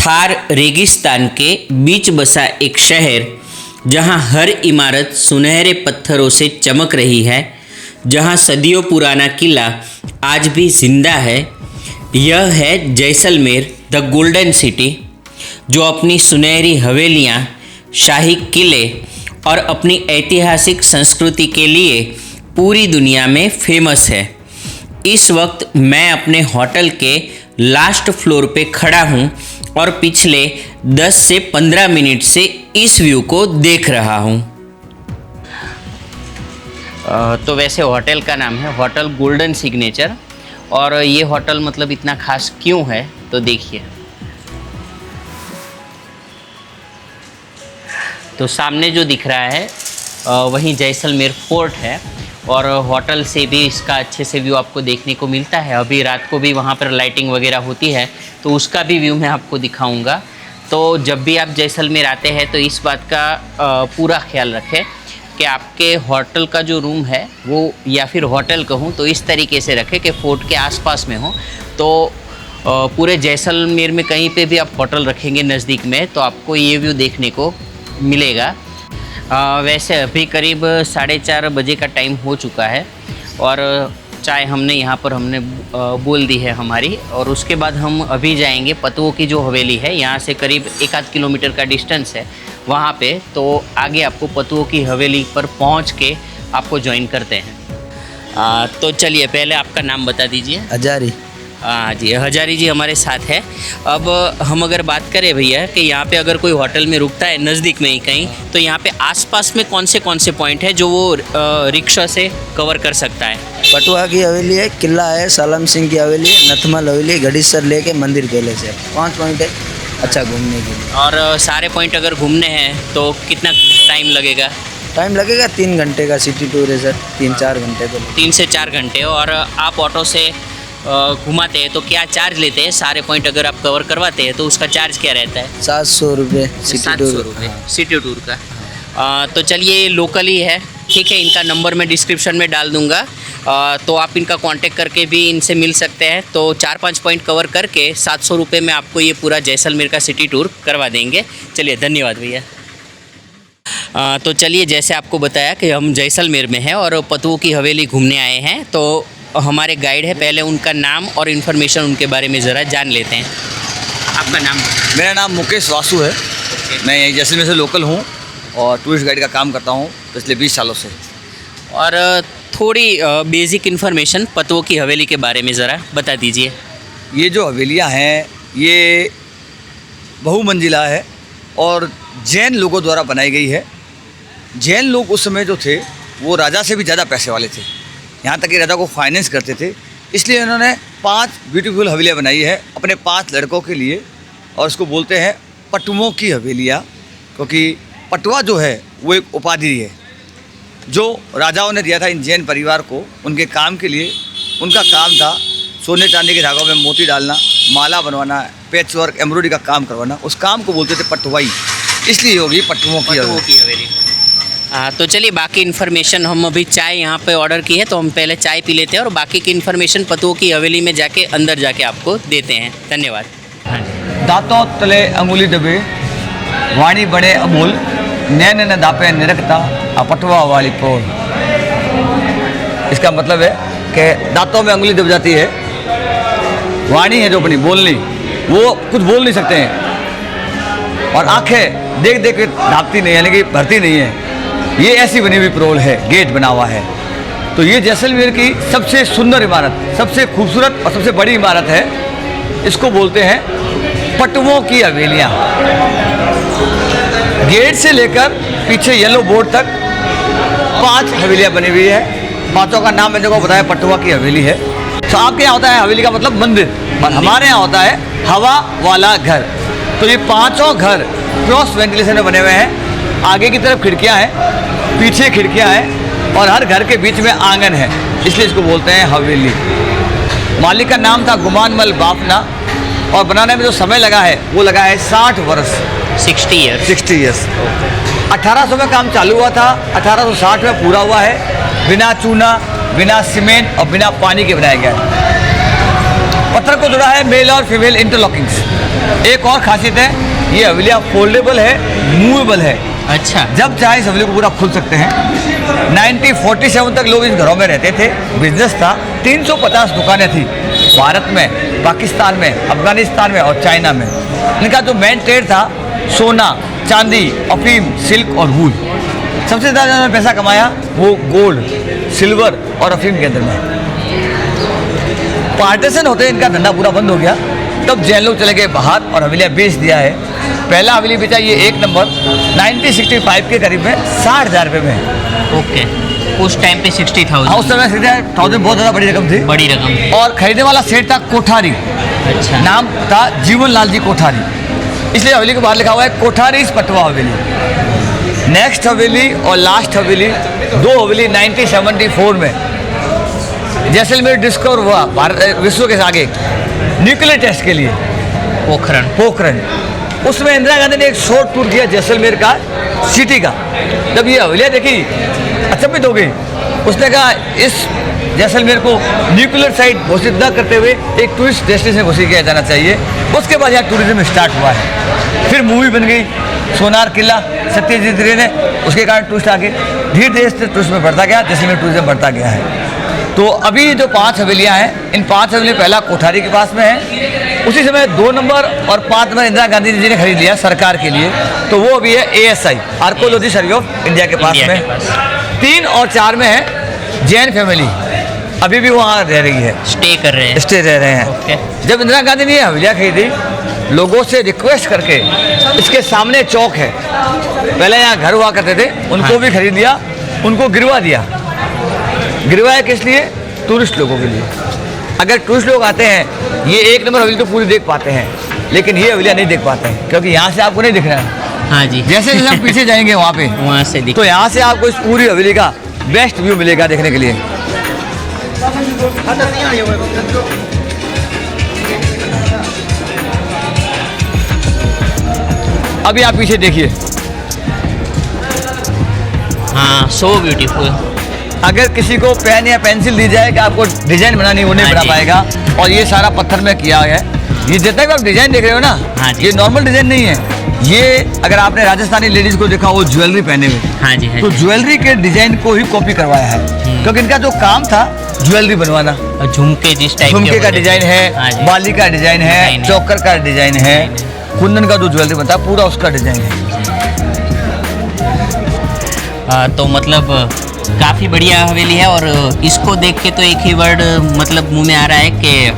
थार रेगिस्तान के बीच बसा एक शहर, जहां हर इमारत सुनहरे पत्थरों से चमक रही है, जहां सदियों पुराना किला आज भी जिंदा है। यह है जैसलमेर, द गोल्डन सिटी, जो अपनी सुनहरी हवेलियां, शाही किले और अपनी ऐतिहासिक संस्कृति के लिए पूरी दुनिया में फेमस है। इस वक्त मैं अपने होटल के लास्ट फ्लोर पे खड़ा हूँ और पिछले 10 से 15 मिनट से इस व्यू को देख रहा हूँ। तो वैसे होटल का नाम है होटल गोल्डन सिग्नेचर, और ये होटल मतलब इतना खास क्यों है तो देखिए। तो सामने जो दिख रहा है वहीं जैसलमेर फोर्ट है, और होटल से भी इसका अच्छे से व्यू आपको देखने को मिलता है। अभी रात को भी वहाँ पर लाइटिंग वगैरह होती है, तो उसका भी व्यू मैं आपको दिखाऊंगा। तो जब भी आप जैसलमेर आते हैं तो इस बात का पूरा ख्याल रखें कि आपके होटल का जो रूम है वो, या फिर होटल कहूँ तो इस तरीके से रखें कि फोर्ट के आसपास में हो। तो पूरे जैसलमेर में कहीं पे भी आप होटल रखेंगे नज़दीक में, तो आपको ये व्यू देखने को मिलेगा। वैसे अभी करीब 4:30 बजे का टाइम हो चुका है, और चाय हमने यहाँ पर बोल दी है हमारी। और उसके बाद हम अभी जाएंगे पतुओं की जो हवेली है, यहाँ से करीब 1-8 किलोमीटर का डिस्टेंस है वहाँ पे। तो आगे आपको पतुओं की हवेली पर पहुँच के आपको ज्वाइन करते हैं। तो चलिए, पहले आपका नाम बता दीजिए। हजारी। हाँ जी, हजारी जी हमारे साथ है। अब हम अगर बात करें भैया कि यहाँ पे अगर कोई होटल में रुकता है नज़दीक में ही कहीं, तो यहाँ पे आसपास में कौन से पॉइंट है जो वो रिक्शा से कवर कर सकता है? पटुआ की हवेली है, किला है, सालम सिंह की हवेली है, नथमल हवेली, घड़ीसर लेके मंदिर पैलेस है। 5 पॉइंट है अच्छा घूमने के लिए। और सारे पॉइंट अगर घूमने हैं तो कितना टाइम लगेगा? टाइम लगेगा 3 घंटे का सिटी टूर है सर, 3-4 घंटे तो 3 से 4 घंटे। और आप ऑटो से घुमाते हैं तो क्या चार्ज लेते हैं? सारे पॉइंट अगर आप कवर करवाते हैं तो उसका चार्ज क्या रहता है? 700 रुपये सिटी टूर। हाँ। सिटी टूर का। तो चलिए, लोकल ही है, ठीक है। इनका नंबर मैं डिस्क्रिप्शन में डाल दूंगा, तो आप इनका कांटेक्ट करके भी इनसे मिल सकते हैं। तो 4-5 पॉइंट कवर करके 700 रुपये में आपको ये पूरा जैसलमेर का सिटी टूर करवा देंगे। चलिए, धन्यवाद भैया। तो चलिए, जैसे आपको बताया कि हम जैसलमेर में हैं और पतुओं की हवेली घूमने आए हैं, तो हमारे गाइड है, पहले उनका नाम और इन्फॉर्मेशन उनके बारे में ज़रा जान लेते हैं। आपका नाम? मेरा नाम मुकेश वासु है। मैं यहीं जैसलमेर से लोकल हूँ और टूरिस्ट गाइड का काम करता हूँ पिछले 20 सालों से। और थोड़ी बेसिक इन्फॉर्मेशन पतुओं की हवेली के बारे में ज़रा बता दीजिए। ये जो हवेलियाँ हैं ये बहुमंजिला है और जैन लोगों द्वारा बनाई गई है। जैन लोग उस समय जो थे वो राजा से भी ज़्यादा पैसे वाले थे, यहाँ तक कि राजा को फाइनेंस करते थे। इसलिए उन्होंने 5 ब्यूटीफुल हवेलियाँ बनाई है अपने 5 लड़कों के लिए, और उसको बोलते हैं पटुओं की हवेलियाँ, क्योंकि पटुआ जो है वो एक उपाधि है जो राजाओं ने दिया था इन जैन परिवार को उनके काम के लिए। उनका काम था सोने चांदी के धागों में मोती डालना, माला बनवाना, पैच वर्क, एम्ब्रॉयडरी का काम करवाना। उस काम को बोलते थे पटवाई, इसलिए होगी पटुओं की हवेली। तो चलिए, बाकी इन्फॉर्मेशन हम अभी चाय यहाँ पे ऑर्डर की है, तो हम पहले चाय पी लेते हैं और बाकी की इन्फॉर्मेशन पतुओं की हवेली में जाके अंदर जाके आपको देते हैं। धन्यवाद। दांतों तले अंगुली दबे, वाणी बड़े अमूल, नैन न दापे निरखता, अपटवा वाली पोल। इसका मतलब है कि दांतों में अंगुली दब जाती है, वाणी है जो अपनी बोलनी, वो कुछ बोल नहीं सकते हैं, और आंखें देख देख के ढापती नहीं, यानी कि भरती नहीं है। ये ऐसी बनी हुई प्रोल है, गेट बना हुआ है। तो ये जैसलमेर की सबसे सुंदर इमारत, सबसे खूबसूरत और सबसे बड़ी इमारत है। इसको बोलते हैं पटुओं की हवेलियाँ। गेट से लेकर पीछे येलो बोर्ड तक 5 हवेलियाँ बनी हुई है। 5 का नाम मैंने को बताया, पटुआ की हवेली है। तो आपके यहाँ होता है हवेली का मतलब मंदिर, और हमारे यहाँ होता है हवा वाला घर। तो ये 5 घर क्रॉस वेंटिलेशन में बने हुए हैं। आगे की तरफ खिड़कियां हैं, पीछे खिड़कियां हैं, और हर घर के बीच में आंगन है, इसलिए इसको बोलते हैं हवेली। मालिक का नाम था गुमानमल बाफना, और बनाने में जो समय लगा है वो लगा है 60 वर्ष, 60 ईयर्स। 1800 में काम चालू हुआ था, 1860 में पूरा हुआ है। बिना चूना, बिना सीमेंट और बिना पानी के बनाया गया है। पत्थर को जुड़ा है मेल और फीमेल इंटरलॉकिंग्स। एक और खासियत है, ये हवेलियाँ फोल्डेबल है, मूवेबल है। अच्छा, जब चाहे इस हवेली को पूरा खोल सकते हैं। 1947 तक लोग इन घरों में रहते थे, बिजनेस था। 350 दुकानें थी भारत में, पाकिस्तान में, अफगानिस्तान में और चाइना में। इनका जो मेन ट्रेड था सोना, चांदी, अफीम, सिल्क और वूल। सबसे ज़्यादा जिन्होंने पैसा कमाया वो गोल्ड, सिल्वर और अफीम के अंदर में। पार्टीशन होते इनका धंधा पूरा बंद हो गया, तब जैन लोग चले गए बाहर और हवेलियाँ बेच दिया है। पहला हवेली बेचा ये 1 नंबर 1965 के करीब में 60,000 रुपये में। ओके, उस टाइम पे 60,000। हाँ, उस समय 60,000 बहुत ज़्यादा बड़ी रकम थी। बड़ी रकम। और खरीदने वाला सेठ था कोठारी, अच्छा, नाम था जीवन लाल जी कोठारी, इसलिए हवेली के बाहर लिखा हुआ है कोठारी पटवा हवेली। नेक्स्ट हवेली और लास्ट हवेली, 2 हवेली 1974 में जैसलमेर डिस्कवर हुआ भारत विश्व के आगे न्यूक्लियर टेस्ट के लिए, पोखरण। उसमें इंदिरा गांधी ने एक शॉर्ट टूर किया जैसलमेर का, सिटी का। जब ये हवेलियाँ देखी अचंभित हो गई। उसने कहा इस जैसलमेर को न्यूक्लियर साइट घोषित न करते हुए एक टूरिस्ट डेस्टिनेशन घोषित किया जाना चाहिए। उसके बाद यहाँ टूरिज्म स्टार्ट हुआ है। फिर मूवी बन गई सोनार किला, सत्यजीत रे ने, उसके कारण टूरिस्ट आ गए। धीरे धीरे से टूरिस्ट में बढ़ता गया, जैसलमेर टूरिज्म बढ़ता गया है। तो अभी जो 5 हवेलियाँ हैं, इन 5 हवेली पहला कोठारी के पास में है। उसी समय 2 नंबर और 5 नंबर इंदिरा गांधी जी ने खरीद लिया सरकार के लिए, तो वो अभी है ASI, archaeology survey of India के पास में। 3 और 4 में है जैन फैमिली, अभी भी वहाँ रह रही है, स्टे रह रहे हैं। जब इंदिरा गांधी ने हवेलियाँ खरीदी, लोगों से रिक्वेस्ट करके, इसके सामने चौक है, पहले यहाँ घर हुआ करते थे, उनको भी खरीद लिया, उनको गिरवा दिया। गिरवाया किस लिए? टूरिस्ट लोगों के लिए। अगर टूरिस्ट लोग आते हैं, ये 1 नंबर हवेली तो पूरी देख पाते हैं, लेकिन ये हवेलियाँ नहीं देख पाते हैं, क्योंकि यहाँ से आपको नहीं दिख रहा है। हाँ जी, जैसे जैसे हम पीछे जाएंगे वहाँ पे, वहाँ से तो यहाँ से आपको इस पूरी हवेली का बेस्ट व्यू मिलेगा देखने के लिए। अभी आप पीछे देखिए, हाँ, सो ब्यूटीफुल। अगर किसी को पेन या पेंसिल दी जाए कि आपको डिजाइन बनानी, वो नहीं बना पाएगा। और ये सारा पत्थर में किया है। ये जितना भी आप डिजाइन देख रहे हो ना, हाँ जी, ये नॉर्मल डिजाइन नहीं है। ये अगर आपने राजस्थानी लेडीज को देखा वो ज्वेलरी पहने हुए, हाँ जी, तो ज्वेलरी के डिजाइन को ही कॉपी करवाया है, क्योंकि इनका जो काम था ज्वेलरी बनवाना। झुमके जिस टाइप झुमके का डिजाइन है, बाली का डिजाइन है, चौकर का डिजाइन है, कुंदन का जो ज्वेलरी बनता है पूरा उसका डिजाइन है। तो मतलब काफ़ी बढ़िया हवेली है। और इसको देख के तो एक ही वर्ड मतलब मुंह में आ रहा है कि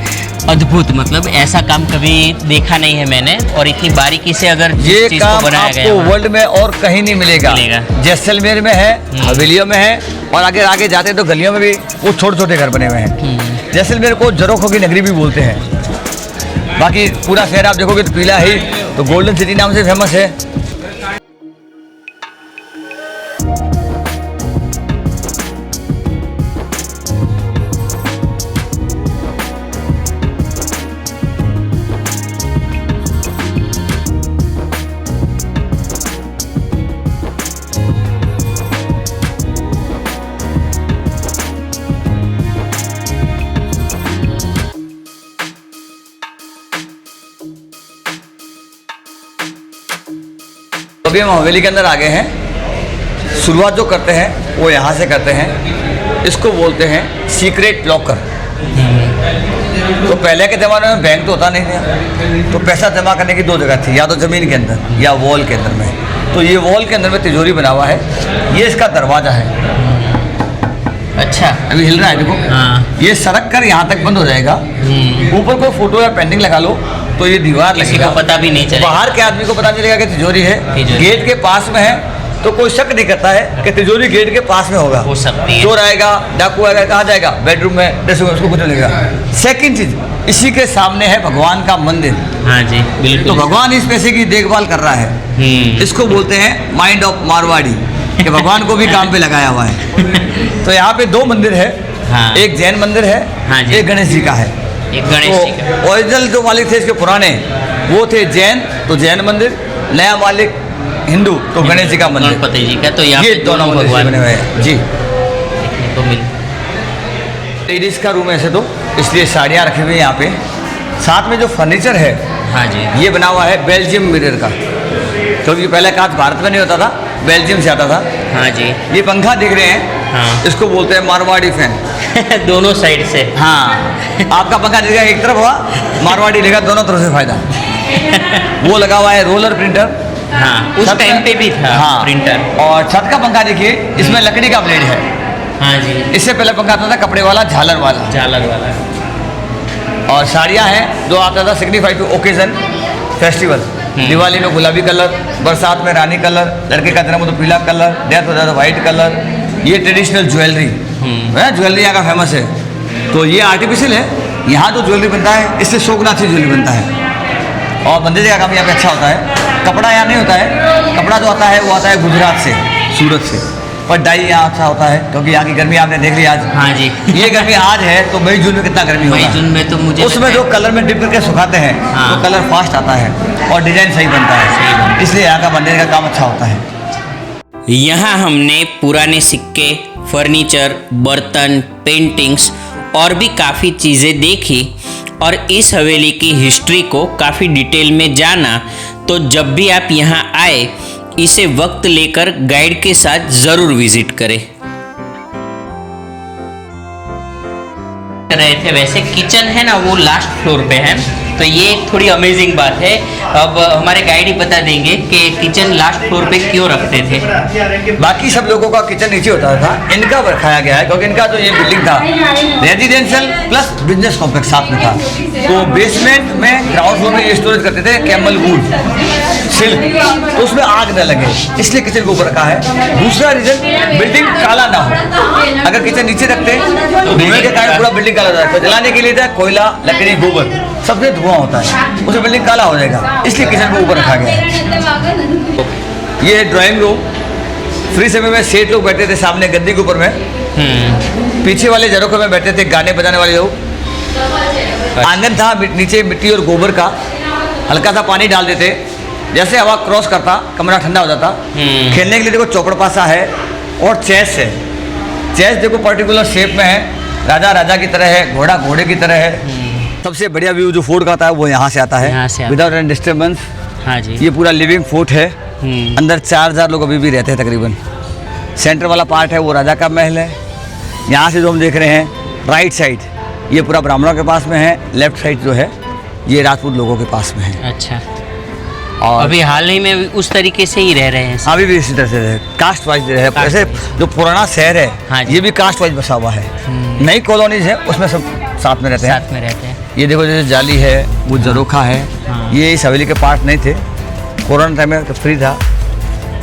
अद्भुत। मतलब ऐसा काम कभी देखा नहीं है मैंने, और इतनी बारीकी से अगर ये चीज़ काम को बनाया गया आपको वर्ल्ड में और कहीं नहीं मिलेगा। जैसलमेर में है, हवेलियों में है, और अगर आगे जाते हैं तो गलियों में भी वो छोटे छोटे घर बने हुए हैं। जैसलमेर को जरोखों की नगरी भी बोलते हैं। बाकी पूरा शहर आप देखोगे तो पीला ही, तो गोल्डन सिटी नाम से फेमस है। अभी हम हवेली के अंदर आ गए हैं। शुरुआत जो करते हैं वो यहाँ से करते हैं। इसको बोलते हैं सीक्रेट लॉकर। तो पहले के ज़माने में बैंक तो होता नहीं था, तो पैसा जमा करने की 2 जगह थी, या तो ज़मीन के अंदर या वॉल के अंदर में। तो ये वॉल के अंदर में तिजोरी बना हुआ है, ये इसका दरवाज़ा है। अच्छा, अभी हिल रहा है देखो। हाँ, ये सरक कर यहाँ तक बंद हो जाएगा। ऊपर कोई फोटो या पेंटिंग लगा लो तो ये दीवार किसी लगेगा, को पता भी नहीं चलेगा। बाहर के आदमी को पता चलेगा कि तिजोरी है। गेट के पास में है तो कोई शक नहीं करता है कि तिजोरी गेट के पास में होगा। हो सकती है। चोर आएगा, डाकू आएगा, कहाँ जाएगा? बेडरूम में, ड्रेसिंग में, उसको कुछ नहीं लगेगा। सेकंड चीज, इसी के सामने है भगवान का मंदिर। हाँ जी, बिल्कुल। तो भगवान इस पैसे की देखभाल कर रहा है। इसको बोलते हैं माइंड ऑफ मारवाड़ी, कि भगवान को भी काम पे लगाया हुआ है। तो यहाँ पे 2 मंदिर है। हाँ। एक जैन मंदिर है, हाँ जी, एक गणेश जी का है। एक गणेश जी का। तो ओरिजिनल जो मालिक थे इसके पुराने, वो थे जैन, तो जैन मंदिर। नया मालिक हिंदू, तो गणेश जी का मंदिर, गणपति जी का। तो यहाँ ये पे दोनों भगवान बने हुए हैं जी। देखने को मिल। लेडीज का रूम ऐसे तो इसलिए साड़ियाँ रखी हुई हैं यहाँ पे। साथ में जो फर्नीचर है हाँ जी। ये बना हुआ है बेल्जियम मिरर का, क्योंकि पहले कांच भारत में नहीं होता था, बेल्जियम से आता था। हाँ जी। ये पंखा देख रहे हैं, हाँ। इसको बोलते हैं मारवाड़ी फैन। दोनों साइड से। हाँ, आपका पंखा देगा एक तरफ हुआ, मारवाड़ी लेगा दोनों तरफ से फायदा। वो लगा हुआ है रोलर प्रिंटर। हाँ, उस छत टाइम का- पे भी था हाँ, प्रिंटर। और छत का पंखा देखिए, इसमें लकड़ी का ब्लेड है। हाँ जी। इससे पहले पंखा आता था कपड़े वाला, झालर वाला। झालर वाला। और साड़ियाँ हैं जो आता था signify to occasion, festival. Diwali में गुलाबी कलर, बरसात में रानी कलर, लड़के का जन्म हो तो पीला कलर, डेथ हो जाए तो वाइट कलर। ये ट्रेडिशनल ज्वेलरी है, ज्वेलरी यहाँ का फेमस है। तो ये आर्टिफिशियल है, यहाँ जो ज्वेलरी बनता है इससे शोकनाथी ज्वेलरी बनता है। और बंदेज का काम यहाँ पे अच्छा होता है। कपड़ा यहाँ नहीं होता है, कपड़ा जो आता है वो आता है गुजरात से, सूरत से। पर डाई यहाँ अच्छा होता है, क्योंकि यहाँ की गर्मी आपने देख ली आज। हाँ जी। ये गर्मी आज है तो मई जून में कितना गर्मी होगा। मई जून में तो मुझे उसमें जो कलर में डिप करके सुखाते हैं हाँ। तो कलर फास्ट आता है और डिजाइन सही बनता है, इसलिए यहाँ का बंदेज का काम अच्छा होता है। यहाँ हमने पुराने सिक्के, फर्नीचर, बर्तन, पेंटिंग्स और भी काफ़ी चीज़ें देखी और इस हवेली की हिस्ट्री को काफ़ी डिटेल में जाना। तो जब भी आप यहाँ आए इसे वक्त लेकर गाइड के साथ ज़रूर विजिट करें। रहे थे वैसे किचन है ना वो लास्ट फ्लोर पे है, तो ये एक थोड़ी अमेजिंग बात है। अब हमारे गाइड ही बता देंगे कि किचन लास्ट फ्लोर पे क्यों रखते थे। बाकी सब लोगों का किचन नीचे होता था, इनका रखाया गया है क्योंकि इनका जो ये बिल्डिंग था रेजिडेंशियल प्लस बिजनेस कॉम्प्लेक्स साथ में था। तो बेसमेंट में ग्राउंड फ्लोर में ये स्टोरेज करते थे कैमल वूल, सिल्क, तो उसमें आग न लगे इसलिए किचन के ऊपर रखा है। दूसरा रीजन बिल्डिंग काला ना हो, अगर किचन नीचे रखते तो धुएं के कारण पूरा बिल्डिंग काला हो जाता है। जलाने के लिए था कोयला, लकड़ी, गोबर, सबसे धुआं होता है, उससे बिल्डिंग काला हो जाएगा, इसलिए किचन को ऊपर रखा गया है। ये ड्राइंग रूम, फ्री समय में सेठ लोग बैठते थे सामने गद्दी के ऊपर में, पीछे वाले झरोखे में बैठते थे गाने बजाने वाले लोग। आंगन था नीचे मिट्टी और गोबर का, हल्का सा पानी डाल देते, जैसे हवा क्रॉस करता कमरा ठंडा हो जाता। खेलने के लिए देखो चौपड़ पासा है और चेस है। चेस देखो पर्टिकुलर शेप में है, राजा राजा की तरह है, घोड़ा घोड़े की तरह है। सबसे बढ़िया व्यू जो फोर्ट का आता है वो यहाँ से आता यहाँ से है आता विदाउट एनी डिस्टर्बेंस। हाँ जी। ये पूरा लिविंग फोर्ट है, अंदर 4000 लोग अभी भी रहते हैं तकरीबन। सेंटर वाला पार्ट है वो राजा का महल है। यहाँ से जो हम देख रहे हैं राइट साइड ये पूरा ब्राह्मणों के पास में है, लेफ्ट साइड जो है ये राजपूत लोगों के पास में है। अच्छा, और अभी हाल ही में उस तरीके से ही रह रहे हैं। अभी भी इसी तरह से है, कास्ट वाइज है। ऐसे जो पुराना शहर हाँ है जी। ये भी कास्ट वाइज बसा हुआ है। नई कॉलोनीज है उसमें सब साथ में रहते हैं। साथ में रहते हैं। ये देखो जैसे जाली है, वो जरोखा है, हाँ। ये इस हवेली के पार्ट नहीं थे। कोरोना टाइम में तो फ्री था,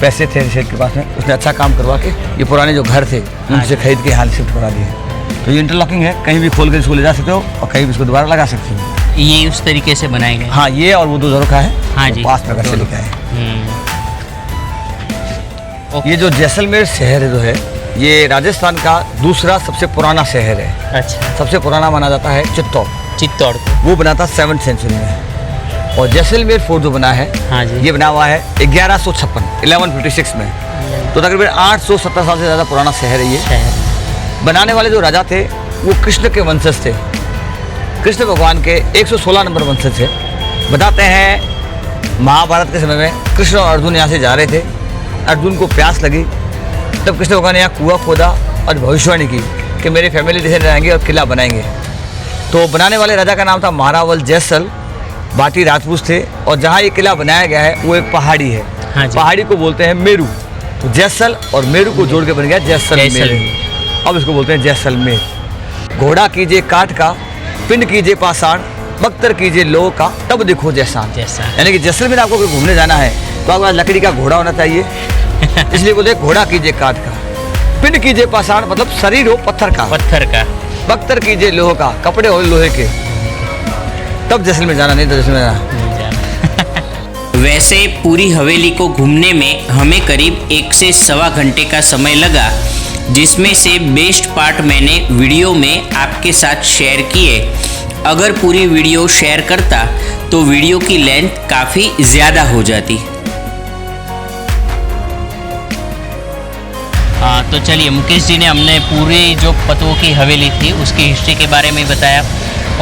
पैसे थे शेख के पास में, उसने अच्छा काम करवा के ये पुराने जो घर थे उनसे खरीद के हाल शिफ्ट करा दिए। तो ये इंटरलॉकिंग है, कहीं भी खोल कर इसको ले जा सकते हो और कहीं भी इसको दोबारा लगा सकते हो। ये उस तरीके से बनाए गए। हाँ, ये और वो दो जरोखा है, हाँ वो जी। पास में करके लेके आए। ओके। ये जो जैसलमेर शहर है जो है ये राजस्थान का दूसरा सबसे पुराना शहर है। अच्छा, सबसे पुराना माना जाता है चित्तौड़, चित्तौड़ को। वो बना था 7th सेंचुरी में। और जैसलमेर फोर्ट जो बना है हाँ जी। ये बना हुआ है 1156 में। तो तकरीबन 870 साल से ज़्यादा पुराना शहर है ये। शहर। बनाने वाले जो राजा थे वो कृष्ण के वंशज थे, कृष्ण भगवान के 116 नंबर वंशज थे। बताते हैं महाभारत के समय में कृष्ण और अर्जुन यहाँ से जा रहे थे, अर्जुन को प्यास लगी, तब कृष्ण भगवान ने यहाँ कुआं खोदा और भविष्यवाणी की कि मेरी फैमिली जैसे रहेंगे और किला बनाएंगे। तो बनाने वाले राजा का नाम था महारावल जैसल, बाटी राजपूत थे। और जहाँ ये किला बनाया गया है वो एक पहाड़ी है। हाँ जी। पहाड़ी को बोलते हैं मेरू। तो जैसल और मेरू को जोड़ के बन गया जैसलमेर। अब इसको बोलते हैं जैसलमेर। घोड़ा कीजिए काठ का, पिंड कीजिए पाषाण, बख्तर कीजिए लोह का, तब देखो जैसान। यानी कि जैसलमेर आपको कोई घूमने जाना है तो आपके पास लकड़ी का घोड़ा होना चाहिए, इसलिए बोलते घोड़ा कीजिए काठ का, पिंड कीजिए पाषाण मतलब शरीर हो पत्थर का, बख्तर कीजिए लोह का, कपड़े हो लोहे के, तब जैसलमेर जाना, नहीं तो जैसलमेर जाना। वैसे पूरी हवेली को घूमने में हमें करीब 1 से सवा घंटे का समय लगा, जिसमें से बेस्ट पार्ट मैंने वीडियो में आपके साथ शेयर किए। अगर पूरी वीडियो शेयर करता तो वीडियो की लेंथ काफ़ी ज़्यादा हो जाती। तो चलिए, मुकेश जी ने हमने पूरी जो पतवों की हवेली थी उसकी हिस्ट्री के बारे में बताया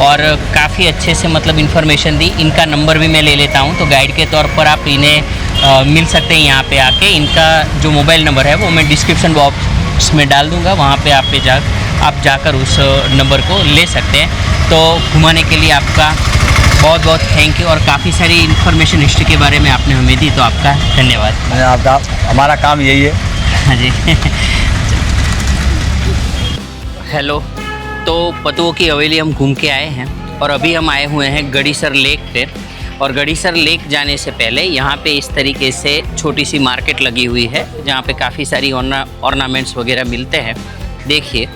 और काफ़ी अच्छे से मतलब इन्फॉर्मेशन दी। इनका नंबर भी मैं ले लेता हूँ, तो गाइड के तौर पर आप इन्हें मिल सकते हैं यहाँ पे आके। इनका जो मोबाइल नंबर है वो मैं डिस्क्रिप्शन बॉक्स में डाल दूँगा, वहाँ पे आप जाकर उस नंबर को ले सकते हैं। तो घुमाने के लिए आपका बहुत बहुत थैंक यू, और काफ़ी सारी इन्फॉर्मेशन हिस्ट्री के बारे में आपने हमें दी, तो आपका धन्यवाद। मैं आपका, हमारा काम यही है। हाँ जी। हेलो, तो पतवों की हवेली हम घूम के आए हैं और अभी हम आए हुए हैं गड़ीसर लेक पे। और गड़ीसर लेक जाने से पहले यहाँ पे इस तरीके से छोटी सी मार्केट लगी हुई है जहाँ पे काफ़ी सारी ऑर्नामेंट्स वगैरह मिलते हैं। देखिए,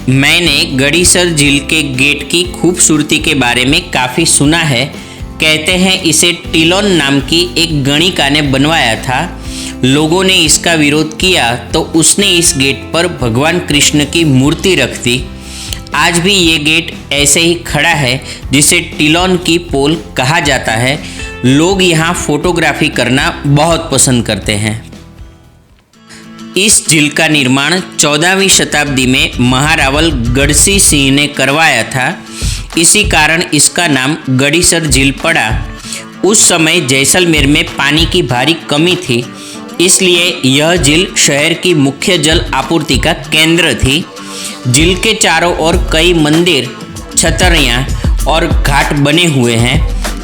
मैंने गड़ीसर झील के गेट की खूबसूरती के बारे में काफ़ी सुना है। कहते हैं इसे टिलोन नाम की एक गणिका ने बनवाया था। लोगों ने इसका विरोध किया तो उसने इस गेट पर भगवान कृष्ण की मूर्ति रख दी। आज भी ये गेट ऐसे ही खड़ा है, जिसे टिलोन की पोल कहा जाता है। लोग यहाँ फोटोग्राफी करना बहुत पसंद करते हैं। इस झील का निर्माण 14वीं शताब्दी में महारावल गढ़सी सिंह ने करवाया था। इसी कारण इसका नाम गड़ीसर झील पड़ा। उस समय जैसलमेर में पानी की भारी कमी थी, इसलिए यह झील शहर की मुख्य जल आपूर्ति का केंद्र थी। झील के चारों ओर कई मंदिर, छतरियाँ और घाट बने हुए हैं,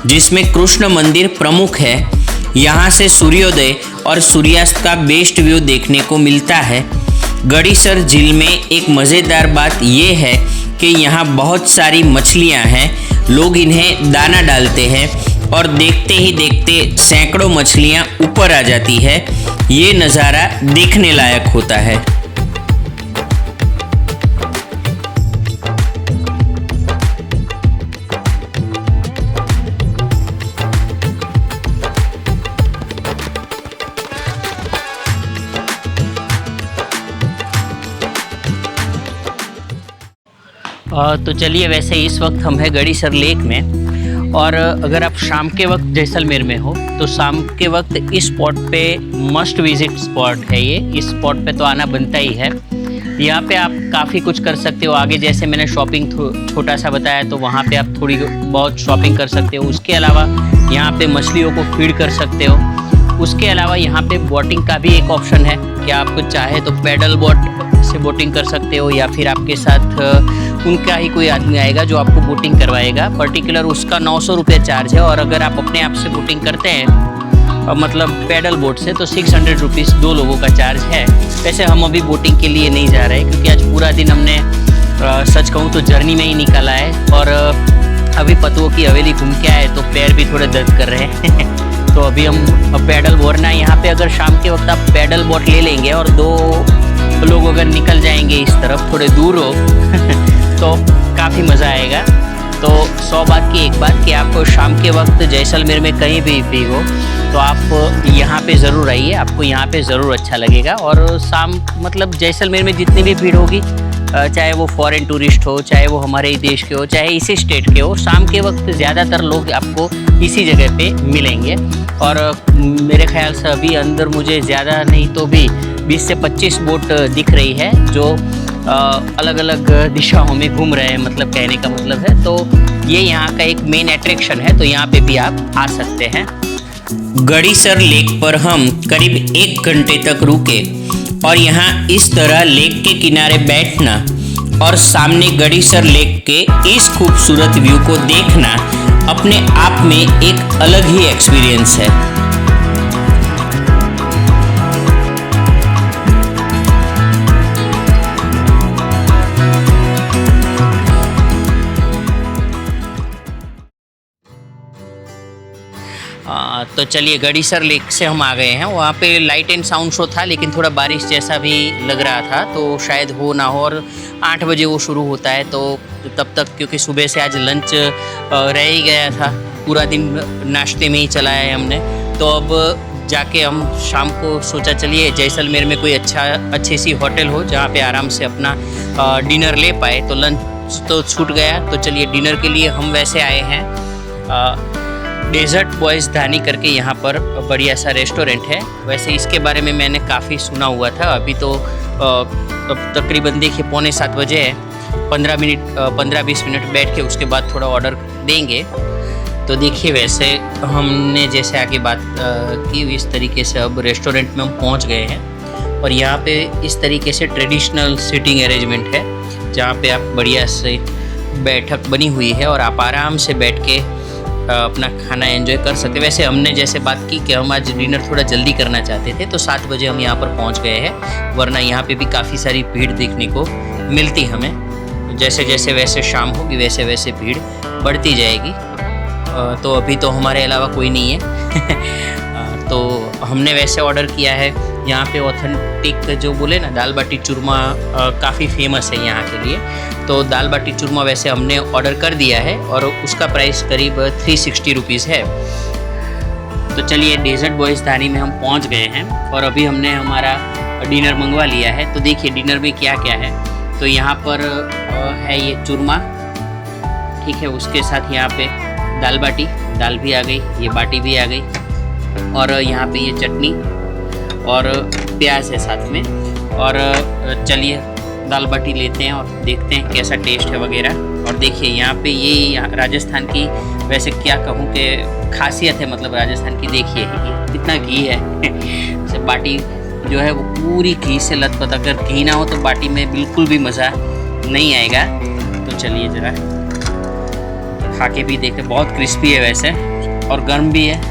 जिसमें कृष्ण मंदिर प्रमुख है। यहाँ से सूर्योदय और सूर्यास्त का बेस्ट व्यू देखने को मिलता है। गड़ीसर झील में एक मज़ेदार बात यह है कि यहाँ बहुत सारी मछलियाँ हैं। लोग इन्हें दाना डालते हैं और देखते ही देखते सैकड़ों मछलियाँ ऊपर आ जाती है। ये नज़ारा देखने लायक होता है। तो चलिए, वैसे इस वक्त हम हैं गड़ीसर लेक में, और अगर आप शाम के वक्त जैसलमेर में हो तो शाम के वक्त इस स्पॉट पे मस्ट विजिट स्पॉट है ये। इस स्पॉट पे तो आना बनता ही है। यहाँ पे आप काफ़ी कुछ कर सकते हो। आगे जैसे मैंने शॉपिंग छोटा सा बताया, तो वहाँ पे आप थोड़ी बहुत शॉपिंग कर सकते हो। उसके अलावा यहाँ पे मछलियों को फीड कर सकते हो। उसके अलावा यहाँ पे बोटिंग का भी एक ऑप्शन है कि आप चाहे तो पैडल बोट से बोटिंग कर सकते हो, या फिर आपके साथ उनका ही कोई आदमी आएगा जो आपको बोटिंग करवाएगा। पर्टिकुलर उसका 900 रुपये चार्ज है, और अगर आप अपने आप से बोटिंग करते हैं मतलब पैडल बोट से, तो 600 रुपीज़ 2 लोगों का चार्ज है। वैसे हम अभी बोटिंग के लिए नहीं जा रहे, क्योंकि आज पूरा दिन हमने सच कहूँ तो जर्नी में ही निकाला है, और अभी पतवों की हवेली घूम के आए तो पैर भी थोड़े दर्द कर रहे हैं। तो अभी हम पैडल बोरना यहाँ पे, अगर शाम के वक्त आप पैडल बोट ले लेंगे और 2 लोग अगर निकल जाएंगे इस तरफ, थोड़े दूर हो तो काफ़ी मज़ा आएगा। तो 100 बात की एक बात कि आप शाम के वक्त जैसलमेर में कहीं भी हो तो आप यहाँ पे ज़रूर आइए, आपको यहाँ पे ज़रूर अच्छा लगेगा। और शाम मतलब जैसलमेर में जितनी भी भीड़ होगी, चाहे वो फॉरेन टूरिस्ट हो, चाहे वो हमारे ही देश के हो, चाहे इसी स्टेट के हो, शाम के वक्त ज़्यादातर लोग आपको इसी जगह पे मिलेंगे। और मेरे ख्याल से अभी अंदर मुझे ज़्यादा नहीं तो भी 20 से 25 बोट दिख रही है, जो अलग अलग दिशाओं में घूम रहे हैं, मतलब कहने का मतलब है। तो ये यहाँ का एक मेन अट्रैक्शन है, तो यहाँ पे भी आप आ सकते हैं। गड़ीसर लेक पर हम करीब 1 घंटे तक रुके, और यहाँ इस तरह लेक के किनारे बैठना और सामने गड़ीसर लेक के इस खूबसूरत व्यू को देखना अपने आप में एक अलग ही एक्सपीरियंस है। तो चलिए, गड़ीसर लेक से हम आ गए हैं। वहाँ पे लाइट एंड साउंड शो था, लेकिन थोड़ा बारिश जैसा भी लग रहा था, तो शायद हो ना हो। और 8 बजे वो शुरू होता है, तो तब तक क्योंकि सुबह से आज लंच रह ही गया था, पूरा दिन नाश्ते में ही चलाया है हमने, तो अब जाके हम शाम को सोचा चलिए जैसलमेर में कोई अच्छी सी होटल हो जहाँ पे आराम से अपना डिनर ले पाए। तो लंच तो छूट गया, तो चलिए डिनर के लिए हम वैसे आए हैं डेजर्ट बॉयज़ धानी करके, यहाँ पर बढ़िया सा रेस्टोरेंट है। वैसे इसके बारे में मैंने काफ़ी सुना हुआ था। अभी तो तकरीबन देखिए 6:45 बजे है, 15-20 मिनट बैठ के उसके बाद थोड़ा ऑर्डर देंगे। तो देखिए वैसे हमने जैसे आगे बात की इस तरीके से अब रेस्टोरेंट में हम पहुंच गए हैं और यहाँ पे इस तरीके से ट्रेडिशनल सीटिंग अरेंजमेंट है जहाँ पे आप बढ़िया से बैठक बनी हुई है और आप आराम से बैठ के अपना खाना एंजॉय कर सकते हैं। वैसे हमने जैसे बात की कि हम आज डिनर थोड़ा जल्दी करना चाहते थे, तो 7 बजे हम यहाँ पर पहुँच गए हैं, वरना यहाँ पे भी काफ़ी सारी भीड़ देखने को मिलती हमें। जैसे जैसे वैसे शाम होगी वैसे वैसे भीड़ बढ़ती जाएगी। तो अभी तो हमारे अलावा कोई नहीं है। तो हमने वैसे ऑर्डर किया है, यहाँ पे ऑथेंटिक जो बोले ना दाल बाटी चूरमा काफ़ी फेमस है यहाँ के लिए। तो दाल बाटी चूरमा वैसे हमने ऑर्डर कर दिया है और उसका प्राइस करीब 360 रुपीज़ है। तो चलिए डेजर्ट बॉयज़ धानी में हम पहुँच गए हैं और अभी हमने हमारा डिनर मंगवा लिया है। तो देखिए डिनर में क्या क्या है। तो यहाँ पर है ये चूरमा, ठीक है, उसके साथ यहाँ पे दाल बाटी, दाल भी आ गई, ये बाटी भी आ गई और यहाँ पे ये चटनी और प्याज है साथ में। और चलिए दाल बाटी लेते हैं और देखते हैं कैसा टेस्ट है वगैरह। और देखिए यहाँ पे ये राजस्थान की वैसे क्या कहूँ कि खासियत है, मतलब राजस्थान की देखिए कितना घी है। बाटी जो है वो पूरी घी से लथपथ, अगर घी ना हो तो बाटी में बिल्कुल भी मज़ा नहीं आएगा। तो चलिए ज़रा खा के भी देखते, बहुत क्रिस्पी है वैसे और गर्म भी है।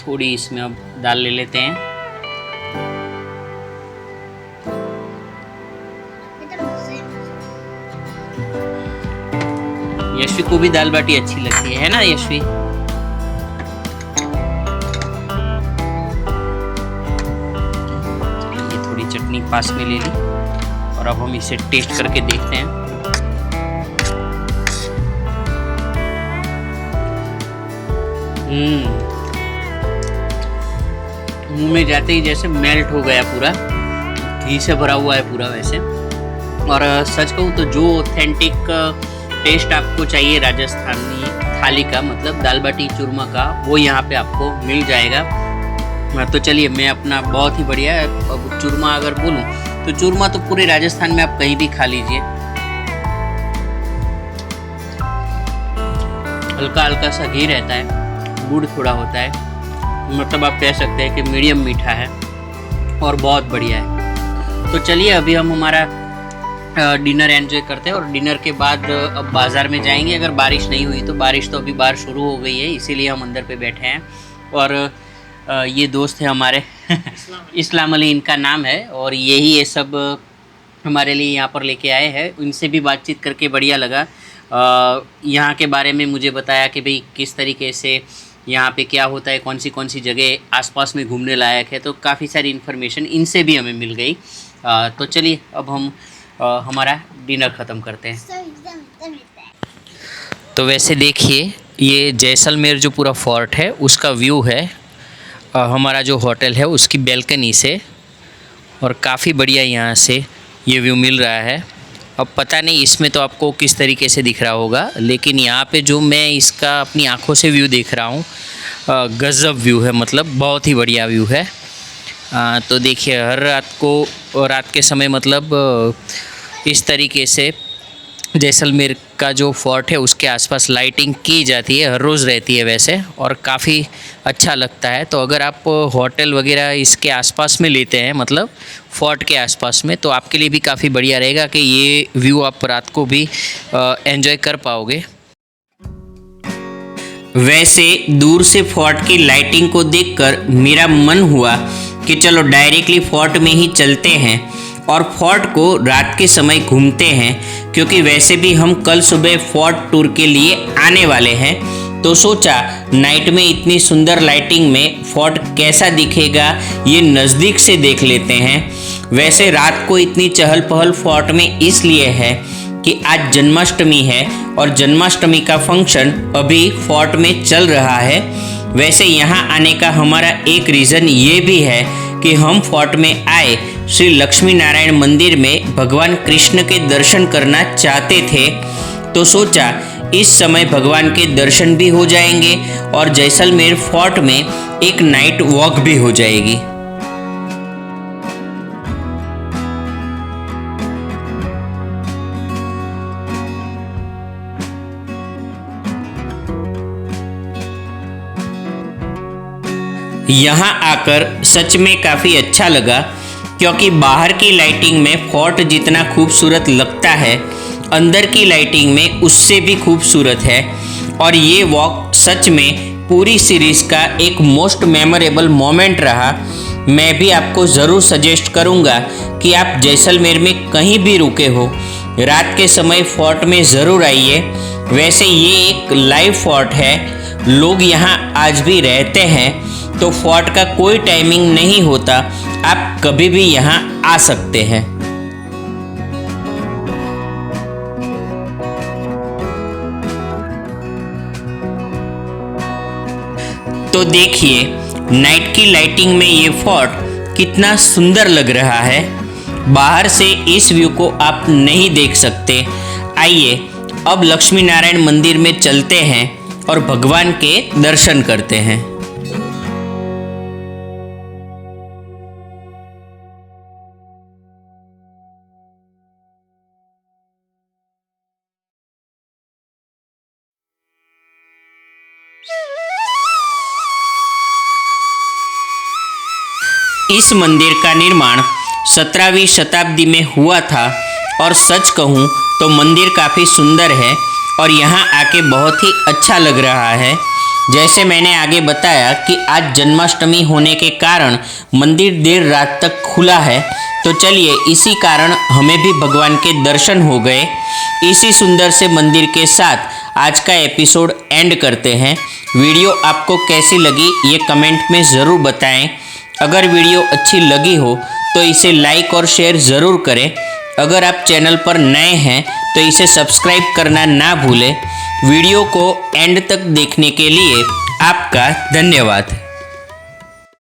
थोड़ी इसमें अब दाल ले लेते हैं। यशवी को भी दाल बाटी अच्छी लगती है ना यशवी? चटनी पास में ले ली और अब हम इसे टेस्ट करके देखते हैं। मुंह में जाते ही जैसे मेल्ट हो गया, पूरा घी से भरा हुआ है पूरा वैसे। और सच कहूँ तो जो ऑथेंटिक टेस्ट आपको चाहिए राजस्थानी थाली का, मतलब दाल बाटी चूरमा का, वो यहाँ पे आपको मिल जाएगा। तो चलिए मैं अपना बहुत ही बढ़िया, अब चूरमा अगर बोलूँ तो चूरमा तो पूरे राजस्थान में आप कहीं भी खा लीजिए, हल्का हल्का सा घी रहता है, गुड़ थोड़ा होता है, मतलब आप कह सकते हैं कि मीडियम मीठा है और बहुत बढ़िया है। तो चलिए अभी हम हमारा डिनर एंजॉय करते हैं और डिनर के बाद अब बाज़ार में जाएंगे। अगर बारिश नहीं हुई तो, बारिश तो अभी बाहर शुरू हो गई है, इसीलिए हम अंदर पे बैठे हैं। और ये दोस्त है हमारे इस्लाम अली इनका नाम है और यही ये सब हमारे लिए यहाँ पर लेके आए हैं। इनसे भी बातचीत करके बढ़िया लगा। यहाँ के बारे में मुझे बताया कि भाई किस तरीके से यहाँ पे क्या होता है, कौन सी जगह आसपास में घूमने लायक है। तो काफ़ी सारी इन्फॉर्मेशन इनसे भी हमें मिल गई। तो चलिए अब हम हमारा डिनर ख़त्म करते हैं। तो वैसे देखिए ये जैसलमेर जो पूरा फोर्ट है उसका व्यू है हमारा जो होटल है उसकी बैल्कनी से, और काफ़ी बढ़िया यहाँ से ये व्यू मिल रहा है। अब पता नहीं इसमें तो आपको किस तरीके से दिख रहा होगा, लेकिन यहाँ पे जो मैं इसका अपनी आँखों से व्यू देख रहा हूँ, गज़ब व्यू है, मतलब बहुत ही बढ़िया व्यू है। तो देखिए हर रात के समय मतलब इस तरीके से जैसलमेर का जो फोर्ट है उसके आसपास लाइटिंग की जाती है, हर रोज़ रहती है वैसे, और काफ़ी अच्छा लगता है। तो अगर आप होटल वगैरह इसके आसपास में लेते हैं, मतलब फोर्ट के आसपास में, तो आपके लिए भी काफ़ी बढ़िया रहेगा कि ये व्यू आप रात को भी एंजॉय कर पाओगे। वैसे दूर से फोर्ट की लाइटिंग को देखकर मेरा मन हुआ कि चलो डायरेक्टली फोर्ट में ही चलते हैं और फोर्ट को रात के समय घूमते हैं, क्योंकि वैसे भी हम कल सुबह फोर्ट टूर के लिए आने वाले हैं। तो सोचा नाइट में इतनी सुंदर लाइटिंग में फोर्ट कैसा दिखेगा ये नज़दीक से देख लेते हैं। वैसे रात को इतनी चहल पहल फोर्ट में इसलिए है कि आज जन्माष्टमी है और जन्माष्टमी का फंक्शन अभी फोर्ट में चल रहा है। वैसे यहाँ आने का हमारा एक रीज़न ये भी है कि हम फोर्ट में आए श्री लक्ष्मी नारायण मंदिर में भगवान कृष्ण के दर्शन करना चाहते थे, तो सोचा इस समय भगवान के दर्शन भी हो जाएंगे और जैसलमेर फोर्ट में एक नाइट वॉक भी हो जाएगी। यहाँ आकर सच में काफ़ी अच्छा लगा, क्योंकि बाहर की लाइटिंग में फोर्ट जितना खूबसूरत लगता है, अंदर की लाइटिंग में उससे भी खूबसूरत है। और ये वॉक सच में पूरी सीरीज़ का एक मोस्ट मेमोरेबल मोमेंट रहा। मैं भी आपको ज़रूर सजेस्ट करूँगा कि आप जैसलमेर में कहीं भी रुके हो, रात के समय फोर्ट में ज़रूर आइए। वैसे ये एक लाइव फोर्ट है, लोग यहाँ आज भी रहते हैं, तो फोर्ट का कोई टाइमिंग नहीं होता, आप कभी भी यहाँ आ सकते हैं। तो देखिए नाइट की लाइटिंग में ये फोर्ट कितना सुंदर लग रहा है। बाहर से इस व्यू को आप नहीं देख सकते। आइए अब लक्ष्मी नारायण मंदिर में चलते हैं और भगवान के दर्शन करते हैं। इस मंदिर का निर्माण 17वीं शताब्दी में हुआ था और सच कहूँ तो मंदिर काफ़ी सुंदर है और यहाँ आके बहुत ही अच्छा लग रहा है। जैसे मैंने आगे बताया कि आज जन्माष्टमी होने के कारण मंदिर देर रात तक खुला है, तो चलिए इसी कारण हमें भी भगवान के दर्शन हो गए। इसी सुंदर से मंदिर के साथ आज का एपिसोड एंड करते हैं। वीडियो आपको कैसी लगी ये कमेंट में ज़रूर बताएं। अगर वीडियो अच्छी लगी हो तो इसे लाइक और शेयर ज़रूर करें। अगर आप चैनल पर नए हैं तो इसे सब्सक्राइब करना ना भूलें। वीडियो को एंड तक देखने के लिए आपका धन्यवाद।